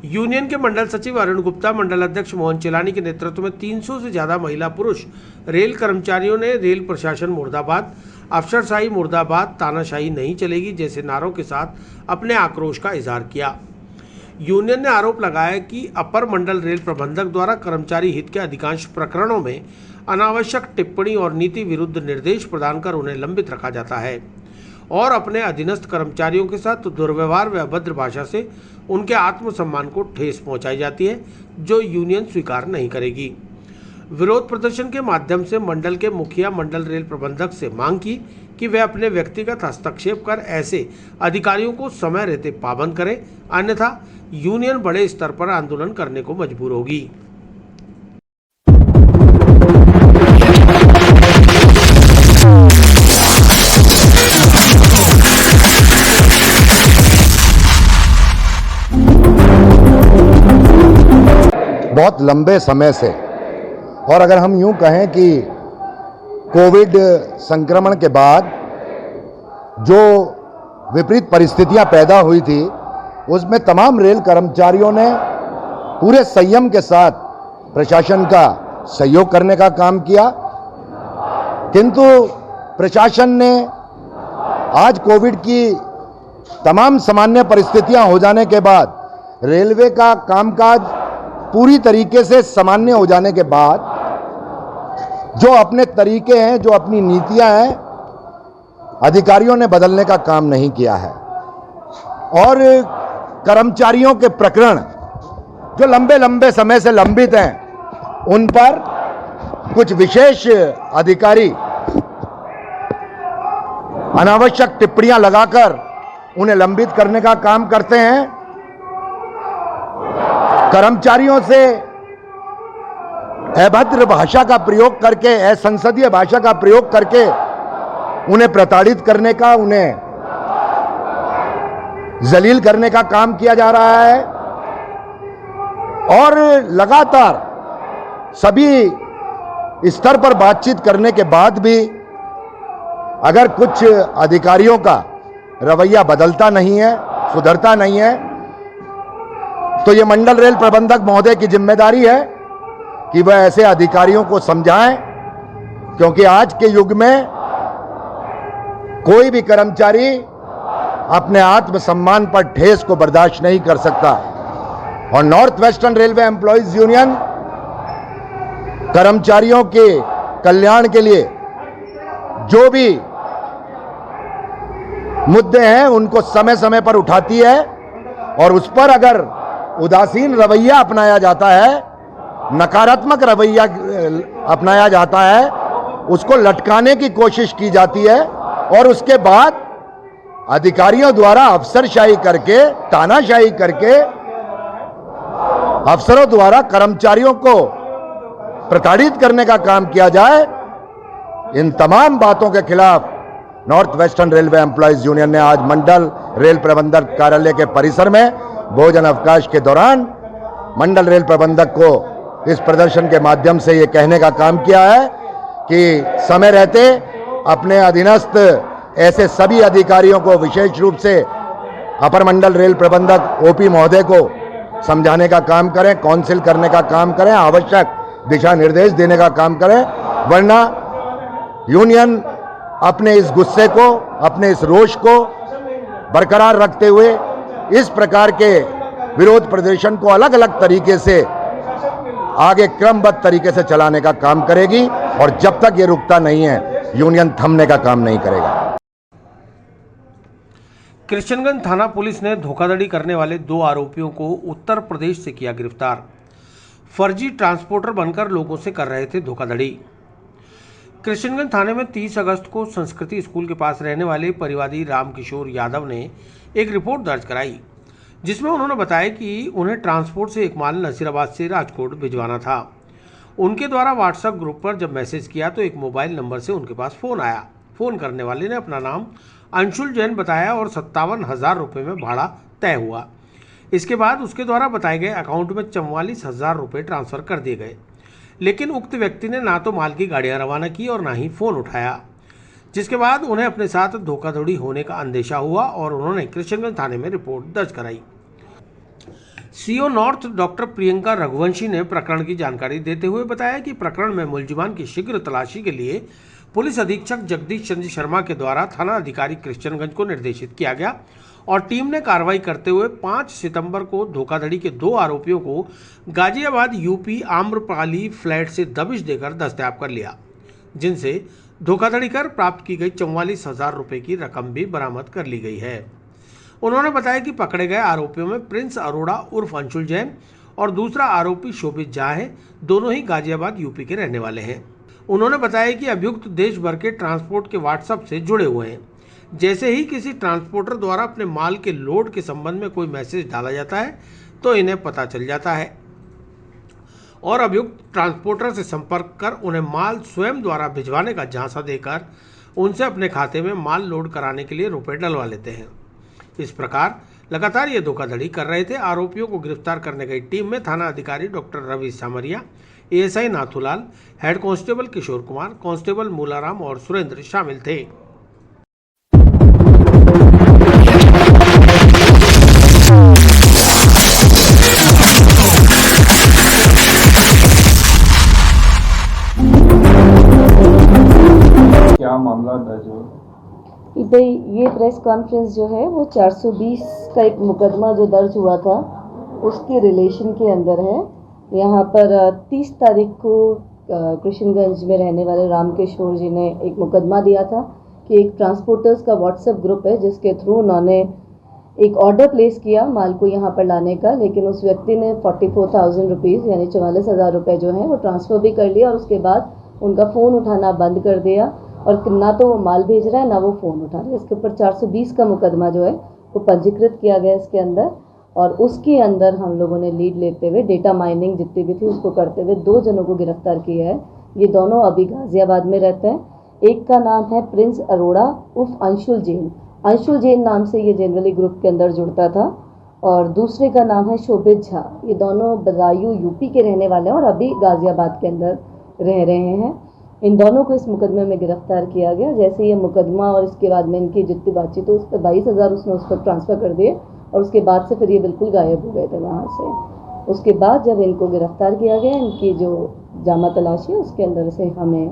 यूनियन के मंडल सचिव अरुण गुप्ता, मंडल अध्यक्ष मोहन चेलानी के नेतृत्व में 300 से ज़्यादा महिला पुरुष रेल कर्मचारियों ने रेल प्रशासन मुर्दाबाद, अफसरशाही मुर्दाबाद, तानाशाही नहीं चलेगी जैसे नारों के साथ अपने आक्रोश का इजहार किया। यूनियन ने आरोप लगाया कि अपर मंडल रेल प्रबंधक द्वारा कर्मचारी हित के अधिकांश प्रकरणों में अनावश्यक टिप्पणी और नीति विरुद्ध निर्देश प्रदान कर उन्हें लंबित रखा जाता है और अपने अधीनस्थ कर्मचारियों के साथ दुर्व्यवहार व अभद्र भाषा से उनके आत्मसम्मान को ठेस पहुंचाई जाती है, जो यूनियन स्वीकार नहीं करेगी। विरोध प्रदर्शन के माध्यम से मंडल के मुखिया मंडल रेल प्रबंधक से मांग की कि वे अपने व्यक्तिगत हस्तक्षेप कर ऐसे अधिकारियों को समय रहते पाबंद करें, अन्यथा यूनियन बड़े स्तर पर आंदोलन करने को मजबूर होगी। बहुत लंबे समय से, और अगर हम यूं कहें कि कोविड संक्रमण के बाद जो विपरीत परिस्थितियां पैदा हुई थी, उसमें तमाम रेल कर्मचारियों ने पूरे संयम के साथ प्रशासन का सहयोग करने का काम किया, किंतु प्रशासन ने आज कोविड की तमाम सामान्य परिस्थितियां हो जाने के बाद, रेलवे का कामकाज पूरी तरीके से सामान्य हो जाने के बाद, जो अपने तरीके हैं, जो अपनी नीतियां हैं, अधिकारियों ने बदलने का काम नहीं किया है। और कर्मचारियों के प्रकरण जो लंबे लंबे समय से लंबित हैं, उन पर कुछ विशेष अधिकारी अनावश्यक टिप्पणियां लगाकर उन्हें लंबित करने का काम करते हैं। कर्मचारियों से अभद्र भाषा का प्रयोग करके, असंसदीय भाषा का प्रयोग करके उन्हें प्रताड़ित करने का, उन्हें जलील करने का काम किया जा रहा है। और लगातार सभी स्तर पर बातचीत करने के बाद भी अगर कुछ अधिकारियों का रवैया बदलता नहीं है, सुधरता नहीं है, तो ये मंडल रेल प्रबंधक महोदय की जिम्मेदारी है कि वह ऐसे अधिकारियों को समझाएं, क्योंकि आज के युग में कोई भी कर्मचारी अपने आत्मसम्मान पर ठेस को बर्दाश्त नहीं कर सकता। और north western railway employees union कर्मचारियों के कल्याण के लिए जो भी मुद्दे हैं उनको समय समय पर उठाती है, और उस पर अगर उदासीन रवैया अपनाया जाता है, नकारात्मक रवैया अपनाया जाता है, उसको लटकाने की कोशिश की जाती है, और उसके बाद अधिकारियों द्वारा अफसरशाही करके, तानाशाही करके, अफसरों द्वारा कर्मचारियों को प्रताड़ित करने का काम किया जाए। इन तमाम बातों के खिलाफ north western railway employees union ने आज मंडल रेल प्रबंधक कार्यालय के परिसर में भोजन अवकाश के दौरान मंडल रेल प्रबंधक को इस प्रदर्शन के माध्यम से ये कहने का काम किया है कि समय रहते अपने अधीनस्थ ऐसे सभी अधिकारियों को, विशेष रूप से अपर मंडल रेल प्रबंधक ओपी महोदय को समझाने का काम करें, काउंसिल करने का काम करें, आवश्यक दिशा निर्देश देने का काम करें, वरना यूनियन अपने इस गुस्से को, अपने इस रोष को बरकरार रखते हुए इस प्रकार के विरोध प्रदर्शन को अलग अलग तरीके से आगे क्रमबद्ध तरीके से चलाने का काम करेगी। और जब तक ये रुकता नहीं है, यूनियन थमने का काम नहीं करेगा। कृष्णगंज थाना पुलिस ने धोखाधड़ी करने वाले 2 आरोपियों को उत्तर प्रदेश से किया गिरफ्तार। फर्जी ट्रांसपोर्टर बनकर लोगों से कर रहे थे धोखाधड़ी। कृष्णगंज थाने में 30 अगस्त को संस्कृति स्कूल के पास रहने वाले परिवादी रामकिशोर यादव ने एक रिपोर्ट दर्ज कराई, जिसमें उन्होंने बताया कि उन्हें ट्रांसपोर्ट से एक माल नसीराबाद से राजकोट भिजवाना था। उनके द्वारा व्हाट्सएप ग्रुप पर जब मैसेज किया तो एक मोबाइल नंबर से उनके पास फ़ोन आया। फ़ोन करने वाले ने अपना नाम अंशुल जैन बताया और 57,000 रुपये में भाड़ा तय हुआ। इसके बाद उसके द्वारा बताए गए अकाउंट में 44,000 रुपये ट्रांसफ़र कर दिए गए, लेकिन उक्त व्यक्ति ने ना तो माल की गाड़ियां रवाना की और ना ही फ़ोन उठाया, जिसके बाद उन्हें अपने साथ धोखाधड़ी होने का अंदेशा हुआ और उन्होंने कृष्णगंज थाने में रिपोर्ट दर्ज कराई। CO north doctor Priyanka Raghuvanshi ने प्रकरण की जानकारी देते हुए बताया कि प्रकरण में मुलजिमान की शीघ्र तलाशी के लिए पुलिस अधीक्षक जगदीश चंद्र शर्मा के द्वारा थाना अधिकारी कृष्णगंज को निर्देशित किया गया और टीम ने कार्रवाई करते हुए 5 सितंबर को धोखाधड़ी के 2 आरोपियों को गाजियाबाद यूपी आम्रपाली फ्लैट से दबिश देकर दस्तयाब कर लिया, जिनसे धोखाधड़ी कर प्राप्त की गई 44,000 रुपये की रकम भी बरामद कर ली गई है। उन्होंने बताया कि पकड़े गए आरोपियों में प्रिंस अरोड़ा उर्फ अंशुल जैन और दूसरा आरोपी शोभित झा है। दोनों ही गाजियाबाद यूपी के रहने वाले हैं। उन्होंने बताया कि अभियुक्त देश भर के ट्रांसपोर्ट के व्हाट्सएप से जुड़े हुए हैं। जैसे ही किसी ट्रांसपोर्टर द्वारा अपने माल के लोड के संबंध में कोई मैसेज डाला जाता है तो इन्हें पता चल जाता है और अभियुक्त ट्रांसपोर्टर से संपर्क कर उन्हें माल स्वयं द्वारा भिजवाने का झांसा देकर उनसे अपने खाते में माल लोड कराने के लिए रुपए डलवा लेते हैं। इस प्रकार लगातार ये धोखाधड़ी कर रहे थे। आरोपियों को गिरफ्तार करने गई टीम में थाना अधिकारी डॉक्टर रवि सामरिया, ASI Nathulal, head constable Kishore Kumar, constable Mularam और सुरेंद्र शामिल थे। क्या मामला दर्ज हुआ? ये प्रेस कॉन्फ्रेंस जो है वो 420 का एक मुकदमा जो दर्ज हुआ था उसके रिलेशन के अंदर है। यहाँ पर 30 तारीख को कृष्णगंज में रहने वाले रामकिशोर जी ने एक मुकदमा दिया था कि एक ट्रांसपोर्टर्स का व्हाट्सएप ग्रुप है जिसके थ्रू उन्होंने एक ऑर्डर प्लेस किया माल को यहाँ पर लाने का, लेकिन उस व्यक्ति ने 44,000 रुपीज़ यानी 44,000 रुपये जो हैं वो ट्रांसफ़र भी कर लिया और उसके बाद उनका फ़ोन उठाना बंद कर दिया और ना तो वो माल भेज रहा है ना वो फ़ोन उठा रहा है। इसके ऊपर 420 का मुकदमा जो है वो पंजीकृत किया गया इसके अंदर, और उसके अंदर हम लोगों ने लीड लेते हुए डेटा माइनिंग जितनी भी थी उसको करते हुए 2 जनों को गिरफ्तार किया है। ये दोनों अभी गाज़ियाबाद में रहते हैं। एक का नाम है प्रिंस अरोड़ा उर्फ अंशुल जैन। अंशुल जैन नाम से ये जनरली ग्रुप के अंदर जुड़ता था, और दूसरे का नाम है शोभित झा। ये दोनों बदायूं यूपी के रहने वाले हैं और अभी गाज़ियाबाद के अंदर रह रहे हैं। इन दोनों को इस मुकदमे में गिरफ्तार किया गया। जैसे ये मुकदमा और इसके बाद में इनकी जितनी बातचीत तो उस पर 22,000 उसने उस पर ट्रांसफ़र कर दिए, और उसके बाद से फिर ये बिल्कुल गायब हो गए थे वहाँ से। उसके बाद जब इनको गिरफ्तार किया गया, इनकी जो जामा तलाशी है उसके अंदर से हमें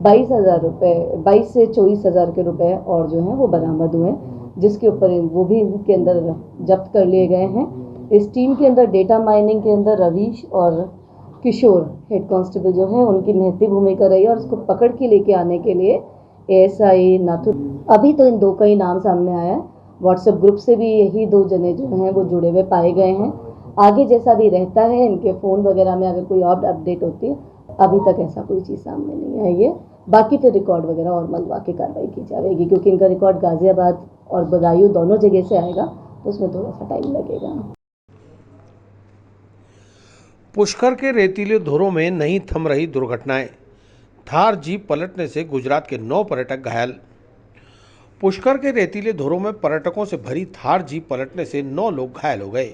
22,000 रुपये 22 से 24,000 के रुपए और जो हैं वो बरामद हुए, जिसके ऊपर वो भी इनके अंदर जब्त कर लिए गए हैं। इस टीम के अंदर डेटा माइनिंग के अंदर रवीश और किशोर हेड कांस्टेबल जो है उनकी महती भूमिका रही है, और उसको पकड़ के लेके आने के लिए एएसआई नाथुर। अभी तो इन 2 का ही नाम सामने आया है। व्हाट्सएप ग्रुप से भी यही 2 जने जो हैं वो जुड़े हुए पाए गए हैं। आगे जैसा भी रहता है इनके फ़ोन वगैरह में अगर कोई और अपडेट होती है, अभी तक ऐसा कोई चीज़ सामने नहीं आई है। बाकी फिर रिकॉर्ड वगैरह और मंगवा के कार्रवाई की जाएगी, क्योंकि इनका रिकॉर्ड गाज़ियाबाद और बदायूं दोनों जगह से आएगा, तो उसमें थोड़ा सा टाइम लगेगा। पुष्कर के रेतीले धोरों में नहीं थम रही दुर्घटनाएं। थार जीप पलटने से गुजरात के 9 पर्यटक घायल। पुष्कर के रेतीले धोरों में पर्यटकों से भरी थार जीप पलटने से 9 लोग घायल हो गए।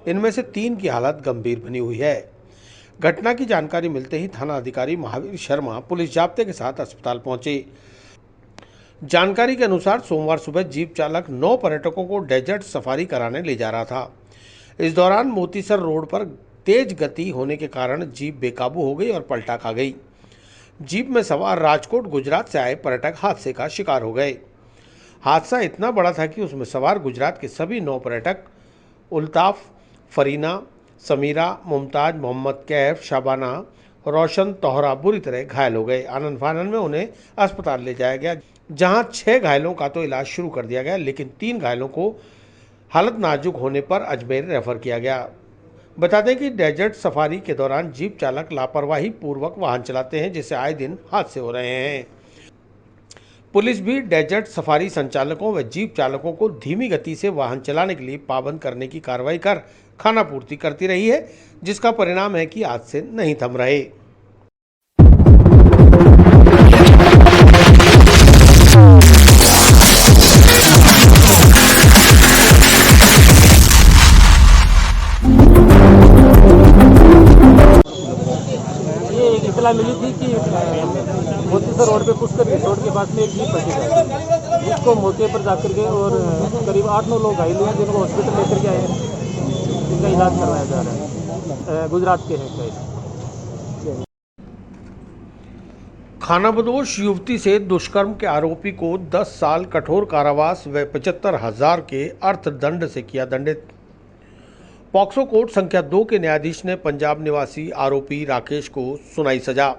इनमें से 3 की हालत गंभीर बनी हुई है। घटना की जानकारी मिलते ही थाना अधिकारी महावीर शर्मा पुलिस जाब्ते के साथ अस्पताल पहुंचे। जानकारी के अनुसार सोमवार सुबह जीप चालक 9 पर्यटकों को डेजर्ट सफारी कराने ले जा रहा था। इस दौरान मोतीसर रोड पर तेज गति होने के कारण जीप बेकाबू हो गई और पलटा खा गई। जीप में सवार राजकोट गुजरात से आए पर्यटक हादसे का शिकार हो गए। हादसा इतना बड़ा था कि उसमें सवार गुजरात के सभी 9 पर्यटक उल्ताफ, फरीना, समीरा, मुमताज, मोहम्मद कैफ, शाबाना, रोशन, तोहरा बुरी तरह घायल हो गए। आनंद फानन में उन्हें अस्पताल ले जाया गया, जहां 6 घायलों का तो इलाज शुरू कर दिया गया, लेकिन 3 घायलों को हालत नाजुक होने पर अजमेर रेफर किया गया। बता दें कि डेजर्ट सफारी के दौरान जीप चालक लापरवाही पूर्वक वाहन चलाते हैं, जिससे आए दिन हादसे हो रहे हैं। पुलिस भी डेजर्ट सफारी संचालकों व जीप चालकों को धीमी गति से वाहन चलाने के लिए पाबंद करने की कार्रवाई कर खानापूर्ति करती रही है, जिसका परिणाम है कि हादसे नहीं थम रहे। ये एक इतला मिली थी कि मोतीसर रोड पे पुष्कर रिसोर्ट के पास में एक जीप पलटी जाती, जिसको मौके पर जाकर के और करीब 8-9 लोग घायल हुए, जिनको हॉस्पिटल लेकर के आए, जिनका इलाज करवाया जा रहा है। गुजरात के हैं। खानाबदोश युवती से दुष्कर्म के आरोपी को 10 साल कठोर कारावास व 75,000 के अर्थदंड से किया दंडित। पॉक्सो कोर्ट संख्या 2 के न्यायाधीश ने पंजाब निवासी आरोपी राकेश को सुनाई सजा।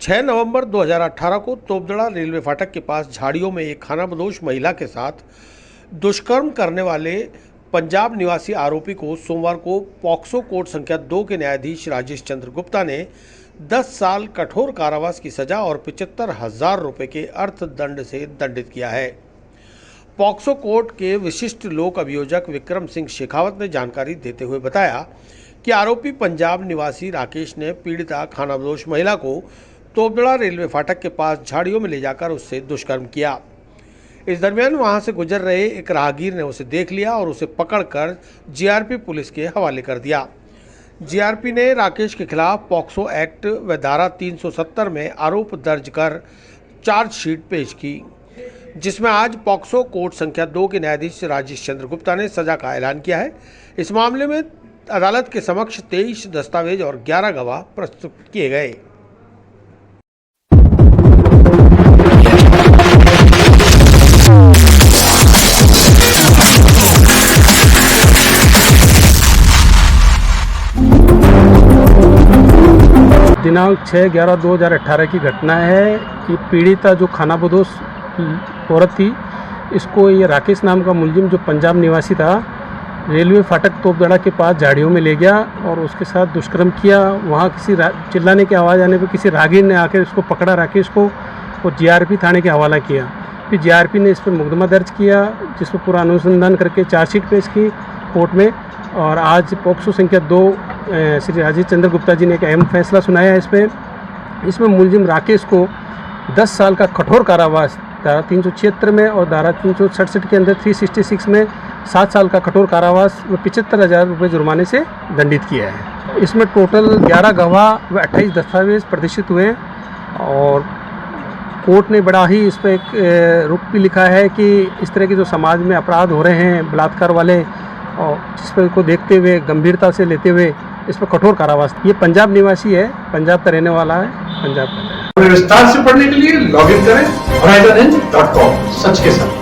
6 नवंबर 2018 को तोपदड़ा रेलवे फाटक के पास झाड़ियों में एक खानाबदोश महिला के साथ दुष्कर्म करने वाले पंजाब निवासी आरोपी को सोमवार को पॉक्सो कोर्ट संख्या 2 के न्यायाधीश राजेश चंद्र गुप्ता ने 10 साल कठोर कारावास की सजा और 75,000 रुपये के अर्थदंड से दंडित किया है। पॉक्सो कोर्ट के विशिष्ट लोक अभियोजक विक्रम सिंह शेखावत ने जानकारी देते हुए बताया कि आरोपी पंजाब निवासी राकेश ने पीड़िता खानाबदोश महिला को तोपदड़ा रेलवे फाटक के पास झाड़ियों में ले जाकर उससे दुष्कर्म किया। इस दरमियान वहां से गुजर रहे एक राहगीर ने उसे देख लिया और उसे पकड़कर जीआरपी पुलिस के हवाले कर दिया। जीआरपी ने राकेश के खिलाफ पॉक्सो एक्ट व धारा 370 में आरोप दर्ज कर चार्जशीट पेश की, जिसमें आज पॉक्सो कोर्ट संख्या 2 के न्यायाधीश राजेश चंद्र गुप्ता ने सजा का ऐलान किया है। इस मामले में अदालत के समक्ष 23 दस्तावेज और 11 गवाह प्रस्तुत किए गए। दिनांक 6/11/2018 की घटना है कि पीड़िता जो खानाबदोश औरत थी, इसको ये राकेश नाम का मुलजिम जो पंजाब निवासी था, रेलवे फाटक तोपदड़ा के पास झाड़ियों में ले गया और उसके साथ दुष्कर्म किया। वहाँ किसी चिल्लाने की आवाज़ आने पर किसी राहगीर ने आकर इसको पकड़ा, राकेश को, और जीआरपी थाने के हवाला किया। फिर जीआरपी ने इस पर मुकदमा दर्ज किया, जिस पर पूरा अनुसंधान करके चार्जशीट पेश की कोर्ट में। और आज पोक्सो संख्या 2 श्री राजीव चंद्र गुप्ता जी ने एक अहम फैसला सुनाया है इसमें मुलजिम राकेश को 10 साल का कठोर कारावास धारा 376 में और धारा 367 के अंदर 366 में 7 साल का कठोर कारावास व 75,000 रुपये जुर्माने से दंडित किया है। इसमें टोटल 11 गवाह व 28 दस्तावेज प्रदर्शित हुए और कोर्ट ने बड़ा ही इस पर एक रुख भी लिखा है कि इस तरह के जो समाज में अपराध हो रहे हैं बलात्कार वाले, और जिस पर को देखते हुए गंभीरता से लेते हुए इस पर कठोर कारावास। ये पंजाब निवासी है, पंजाब का रहने वाला है, पंजाब का। विस्तार से पढ़ने के लिए लॉगिन करें horizonhin.com, सच के साथ।